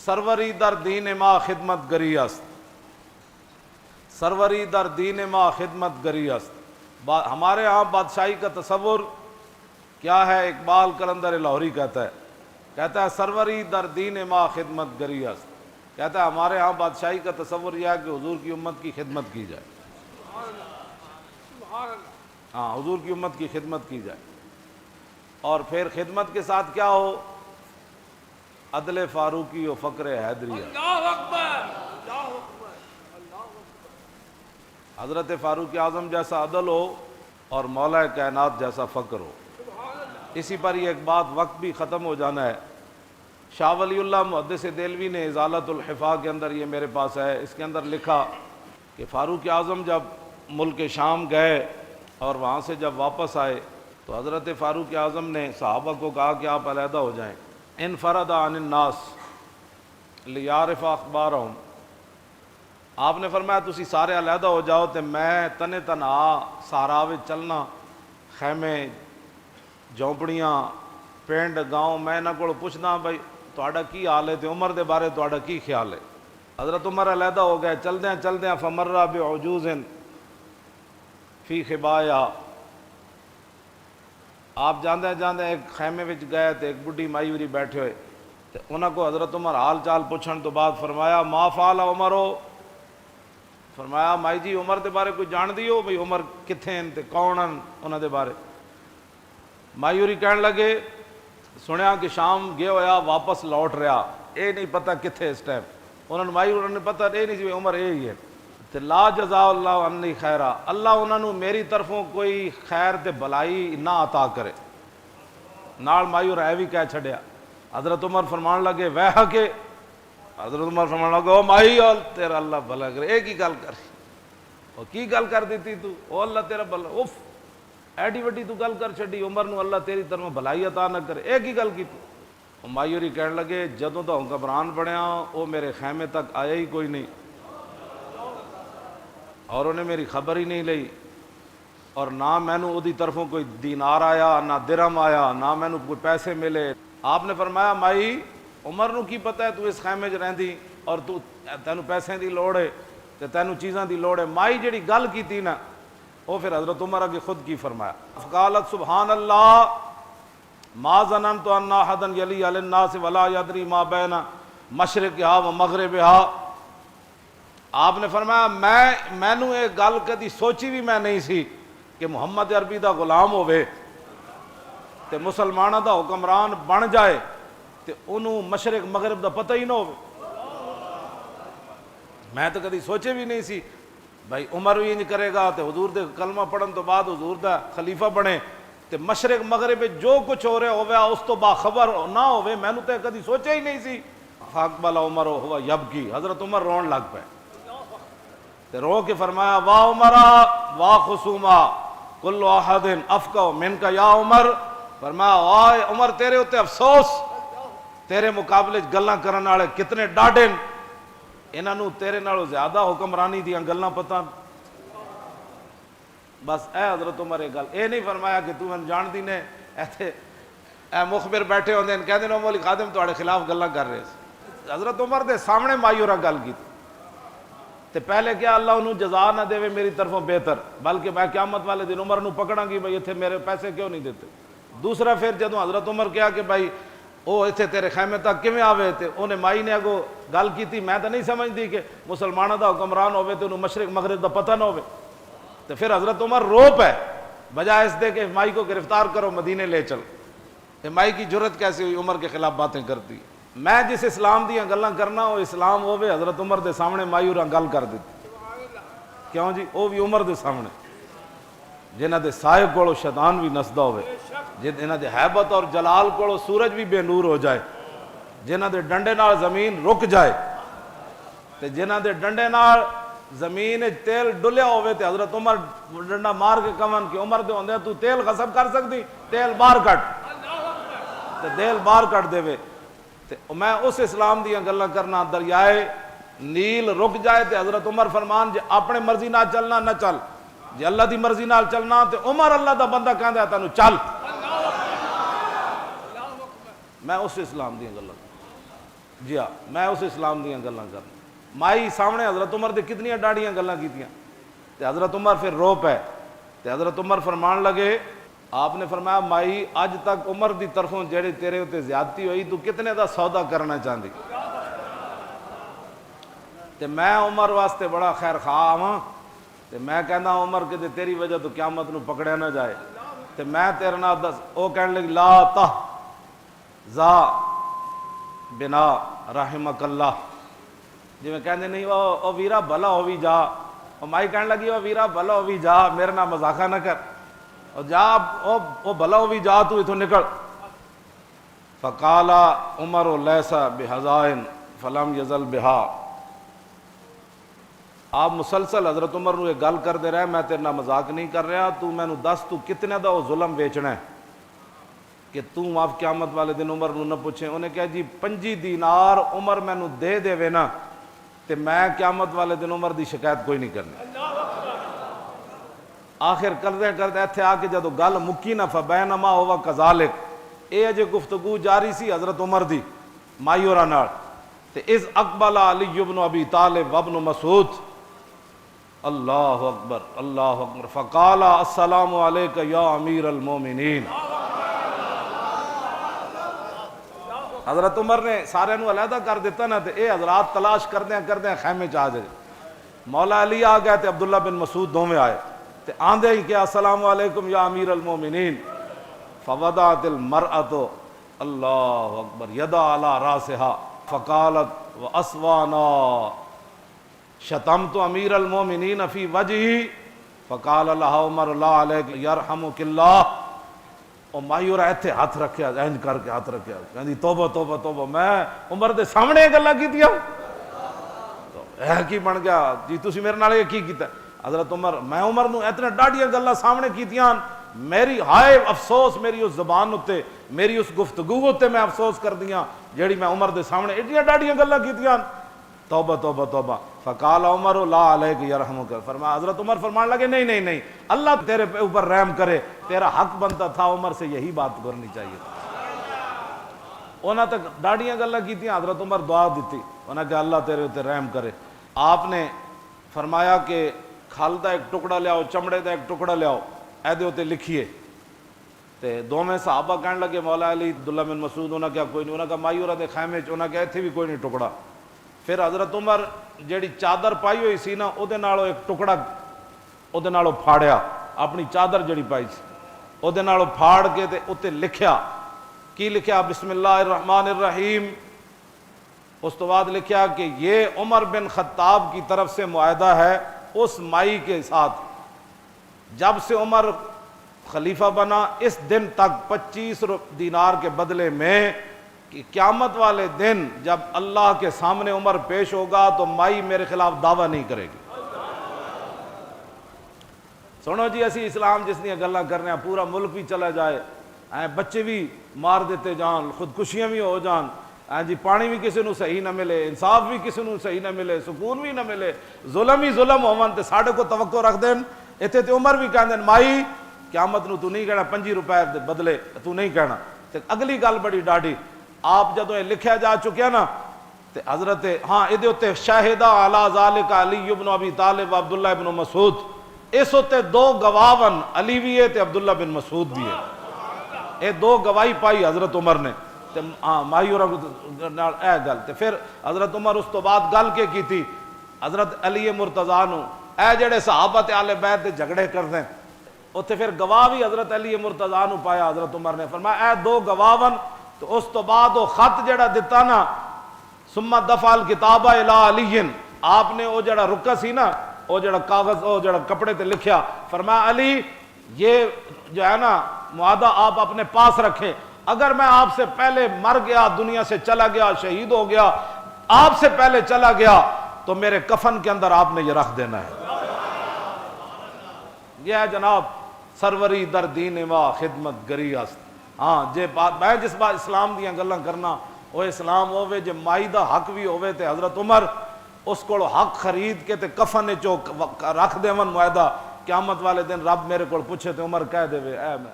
سروری در دین ما خدمت گری است، سروری در دین ما خدمت گری است۔ ہمارے ہاں بادشاہی کا تصور کیا ہے؟ اقبال قلندر لاہوری کہتا ہے سروری در دین ما خدمت گری است، کہتا ہے ہمارے ہاں بادشاہی کا تصور یہ ہے کہ حضور کی امت کی خدمت کی جائے، ہاں حضور کی امت کی خدمت کی جائے، اور پھر خدمت کے ساتھ کیا ہو؟ عدل فاروقی و فقر حیدریہ۔ اللہ اکبر، اللہ اکبر۔ حضرت فاروق اعظم جیسا عدل ہو اور مولا کائنات جیسا فقر ہو۔ اسی پر یہ ایک بات، وقت بھی ختم ہو جانا ہے، شاہ ولی اللہ محدث دہلوی نے ازالۃ الحفاظ کے اندر، یہ میرے پاس ہے، اس کے اندر لکھا کہ فاروق اعظم جب ملک شام گئے اور وہاں سے جب واپس آئے تو حضرت فاروق اعظم نے صحابہ کو کہا کہ آپ علیحدہ ہو جائیں، انفرد عن الناس لیعرف اخبارہم۔ آپ نے فرمایا تسی سارے علیحدہ ہو جاؤ تے میں تنے تنہا صحرا وچ چلنا، خیمے جھونپڑیاں پنڈ گاؤں، میں انہاں کول پوچھنا بھائی تہاڈا کی حال ہے تے عمر دے بارے تہاڈا کی خیال ہے۔ حضرت عمر علیحدہ ہو گئے، چلدیاں فمر بعجوز فی خبایا، آپ جاندے ایک خیمے وچ گئے تے ایک بڈھی مائی ہوری بیٹھے ہوئے تے انہاں کو حضرت عمر حال چال پوچھن تو بعد فرمایا ما فعل عمرو، فرمایا مائی جی عمر دے بارے کوئی جان دیو بھئی عمر کتھے ہیں تے کون ہیں انہاں دے بارے؟ مائی ہوری کہن لگے سنیا کہ شام گیا ہویا واپس لوٹ رہا، اے نہیں پتہ کتھے اس ٹائم، انہوں نے مائی ہوری نے پتہ اے نہیں سی عمر اے ہی ہے تے لا جزا اللہ عنی خیرہ، اللہ انہوں نے میری طرفوں کوئی خیر تے بلائی نہ عطا کرے۔ نال مائی اور اے بھی کہہ چھڑیا۔ حضرت عمر فرمان لگے ویہ کے، حضرت عمر فرمان لگے او مائی تیرا اللہ بھلا کرے، اے کی گل کر او کی گل کر دیتی تو، او اللہ تیرا بھلا، اف ایڈی وڈی تو گل کر چھڑی، عمر نو اللہ تیری طرف بھلائی عطا نہ کرے، اے کی گل کیتی؟ او مائی ہوری کہن لگے جدوں تو گھبران بنیا او میرے خیمے تک آیا ہی کوئی نہیں، اور انہیں میری خبر ہی نہیں لئی، اور نہ مینوں اودی طرفوں کوئی دینار آیا، نہ درہم آیا، نہ مینوں کوئی پیسے ملے۔ آپ نے فرمایا مائی عمر نو کی پتہ ہے تو اس خیمے 'چ رہندی اور تو تینوں پیسے دی لوڑ ہے تے تینوں چیزاں دی لوڑ ہے۔ مائی جڑی گل کیتی نا وہ پھر حضرت عمر اگے خود کی فرمایا، فقالت سبحان اللہ ما ظننت ان احدا یلی علی الناس ولا یدری ما بین مشرقها و مغربها۔ آپ نے فرمایا مینوں یہ گل کدی سوچی بھی میں نہیں سی کہ محمد عربی دا غلام ہوئے تے مسلمانہ دا حکمران بن جائے تے انہوں مشرق مغرب دا پتہ ہی نہ ہوئے۔ میں تو کدی سوچے بھی نہیں سی بھائی عمر بھی انج کرے گا تے حضور دے کلمہ پڑھن تو بعد حضور دا خلیفہ بنے تے مشرق مغرب جو کچھ ہو رہا ہوئے اس تو باخبر نہ ہوئے، میں نے تو کدی سوچے ہی نہیں سی۔ فاقبل عمر ہوا یبکی، حضرت عمر رون لگ پے تے رو کے فرمایا واہ عمرہ واہ خصومہ کل احد افقہ منکا یا عمر، فرمایا واہ عمر تیرے ہوتے افسوس، تیرے مقابلے گلاں کرن والے کتنے ڈاڈے، انہاں نوں تیرے نالوں زیادہ حکمرانی دیاں گلاں پتہ۔ بس اے حضرت عمر یہ گل اے نہیں فرمایا کہ تو میں جان دی نے ایتھے اے مخبر بیٹھے ہوندے ہیں کہندے نے مولی خادم تواڈے خلاف گلاں کر رہے ہیں۔ حضرت عمر دے سامنے مایورہ گل کی تے پہلے کیا اللہ انہوں جزا نہ دے میری طرفوں بہتر، بلکہ میں قیامت والے دن عمر نو پکڑاں گی بھائی اتھے میرے پیسے کیوں نہیں دیتے۔ دوسرا پھر جدوں حضرت عمر کیا کہ بھائی او اتھے تیرے خیمے تک کیویں آوے تے انہیں مائی نے اگو گل کیتی، میں تو نہیں سمجھتی کہ مسلمانوں دا حکمران ہوئے تے انہوں مشرق مغرب دا پتہ نہ ہوئے، تو پھر حضرت عمر رو پے بجائے اس دے کہ مائی کو گرفتار کرو مدینے لے چل۔ کہ مائی کی جرت کیسے ہوئی عمر کے خلاف باتیں کرتی؟ میں جس اسلام دیاں گلاں کرنا وہ اسلام ہوئے حضرت عمر دے سامنے مائی اور گل کر دیتی، کیوں جی وہ بھی عمر دے سامنے جنہ دے سائے کولو شیطان بھی نسدا ہوئے، جنہ دے حیبت اور جلال کولو سورج بھی بے نور ہو جائے، جنہ دے ڈنڈے نال زمین رک جائے تے جنہ دے ڈنڈے نال زمین تیل ڈلیا ہوئے تے حضرت عمر ڈنڈا مار کے کمن کہ عمر دے ہوندے تو تیل غصب کر سکتی، تیل باہر کٹ تے تیل باہر کٹ دے وے تے میں اس اسلام دیاں گلاں کرنا۔ دریائے نیل رک جائے تے حضرت عمر فرمان جے اپنے مرضی نال چلنا نہ چل، جے اللہ دی مرضی نال چلنا تے عمر اللہ دا بندہ کہندا ہے تینوں چل۔ میں اس اسلام دیاں گلاں جی ہاں میں اس اسلام دیاں گلاں کرنا مائی سامنے حضرت عمر دے کتنی ڈاڑیاں گلاں کیتیاں تے حضرت عمر پھر رو پے تے حضرت عمر فرمان لگے آپ نے فرمایا مائی اج تک عمر دی طرفوں جڑی تیرے اتے زیادتی ہوئی تو کتنے دا سودا کرنا چاہندی تے میں عمر واسطے بڑا خیر خواہ ہاں تے میں کہنا عمر کہ تیری وجہ تو قیامت نو پکڑیا نہ جائے تے میں تیرے نال دس او کہنے لگی لا تہ زا بنا رحمک اللہ جی میں کہنے نہیں او ویرا بھلا ہو بھی جا او مائی کہنے لگی او ویرا بھلا ہو بھی جا میرے نال مذاقہ نہ کر او جا او بھلا ہو بھی جا تو اتھوں نکل فقال عمر لیس بحزائن فلم یزل بہا آپ مسلسل حضرت عمر نو ایک گل کر دے رہے میں تیرے نال مذاق نہیں کر رہا تو میں نو دس تو کتنے دا وہ ظلم بیچنا ہے کہ تو آپ قیامت والے دن عمر نو نہ پوچھیں انہیں کہا جی 5 دینار عمر میں نو دے دے وے نا تے میں قیامت والے دن عمر دی شکایت کوئی نہیں کرنی آخر کردے کردے ایتھے آ کے جدو گل مکی نہ فبینما ہوا کذالک اے اجے گفتگو جاری سی حضرت عمر دی مایورا نال تے اذ اقبل علی بن ابی طالب وابن مسعود اللہ اکبر فقال السلام علیک یا امیر المومنین حضرت عمر نے سارے نو علیحدہ کر دیتا نا تے اے حضرات تلاش کردیں خیمے چاہ جائے مولا علی آ گئے تے عبداللہ بن مسعود دوویں آئے تے آندے ہی کیا السلام علیکم یا امیر المومنین فوضعت المرأۃ اللہ اکبر یدا علی راسها فقالت واسوانا شتمت امیر المومنین فی وجہی فقال لها عمر لا علیک یرحمک اللہ اور مایورا ایتھے ہاتھ رکھیا اینج کر کے ہاتھ رکھیا کہندی توبہ توبہ توبہ میں عمر دے سامنے گلاں کیتیاں اے کی بن گیا جی تسی میرے نال کی کیتا حضرت عمر میں عمر نو اتنے ڈاڈیاں گلاں سامنے کیتیاں میری ہائے افسوس میری اس زبان اتے میری اس گفتگو اتے میں افسوس کر دیاں جیڑی میں عمر دے سامنے ایڈیاں ڈاڈیاں گلاں کیتیاں توبہ توبہ توبہ فقال عمر لا علیک یرحمک فرمایا حضرت عمر فرمان لگے نہیں اللہ تیرے اوپر رحم کرے تیرا حق بنتا تھا عمر سے یہی بات کرنی چاہیے انہاں تک ڈاڑیاں گلاں کیتیاں حضرت عمر دعا دیتی انہاں کہ اللہ تیرے اوپر رحم کرے آپ نے فرمایا کہ کھال دا ایک ٹکڑا لیاؤ چمڑے دا ایک ٹکڑا لیاؤ اے دے اوتے لکھیے تے دوویں صحابہ کہنے لگے مولا علی عبداللہ بن مسعود انہاں کیا کوئی نہیں انہاں کا مایورا دے خیمے چ انہاں کہ ایتھے بھی کوئی نہیں ٹکڑا پھر حضرت عمر جیڑی چادر پائی ہوئی سی نا او دے نالوں ایک ٹکڑا او دے نالوں پھاڑیا اپنی چادر جڑی پائی سی او دے نالوں پھاڑ کے تے اوتے لکھیا کی لکھیا بسم اللہ الرحمن الرحیم اس تو بعد لکھیا کہ یہ عمر بن خطاب کی طرف سے معاہدہ ہے اس مائی کے ساتھ جب سے عمر خلیفہ بنا اس دن تک 25 دینار کے بدلے میں کہ قیامت والے دن جب اللہ کے سامنے عمر پیش ہوگا تو مائی میرے خلاف دعویٰ نہیں کرے گی سنو جی اسی اسلام جس نے گلاں کرنے پورا ملک بھی چلا جائے بچے بھی مار دیتے جان خودکشیاں بھی ہو جان جی پانی بھی کسی نو صحیح نہ ملے انصاف بھی کسی نو صحیح نہ ملے سکون بھی نہ ملے ظلم ہی ظلم ہون تے ساڈے کو توقع رکھ دین ایتھے تے عمر بھی کہندے مائی قیامت نو تو نہیں کہنا 5 روپے دے بدلے تو نہیں کہنا تے اگلی گل بڑی ڈاڈی آپ جدوں یہ لکھیا جا چکیا نا تے حضرت ہاں ادھے اوتے شاہدہ علی ذالک علی بن ابی طالب عبداللہ بن مسعود اس ہوتے 2 گواہن علی بھی ہے تے عبداللہ بن مسعود بھی ہے اے 2 گواہی پائی حضرت عمر نے تے مایورا نال اے گل تے پھر حضرت عمر اس تو بعد گل کے کی تھی حضرت علی مرتضیٰ نو اے جڑے صحابہ تے اہل بیت دے جھگڑے کردے اوتھے پھر گواہ بھی حضرت علی مرتضیٰ نو پایا حضرت عمر نے فرمایا اے 2 گواہن تو اس تو بعد وہ خط جڑا دیتا نا ثم دفع الکتاب الی علی آپ نے وہ جڑا رکا سی نا وہ جڑا کاغذ وہ جڑا کپڑے تے لکھیا فرمایا علی یہ جو ہے نا معاہدہ آپ اپنے پاس رکھیں اگر میں آپ سے پہلے مر گیا دنیا سے چلا گیا شہید ہو گیا آپ سے پہلے چلا گیا تو میرے کفن کے اندر آپ نے یہ رکھ دینا ہے یہ ہے جناب سروری در دین وا خدمت گری است ہاں جے بات میں جس بات اسلام دیاں گلاں کرنا وہ اسلام ہوے جے مائی دا حق بھی ہوے تے حضرت عمر اس کو حق خرید کے تے کفن چو رکھ دیون معاہدہ قیامت والے دن رب میرے کو پوچھے تے عمر کہہ دے اے میں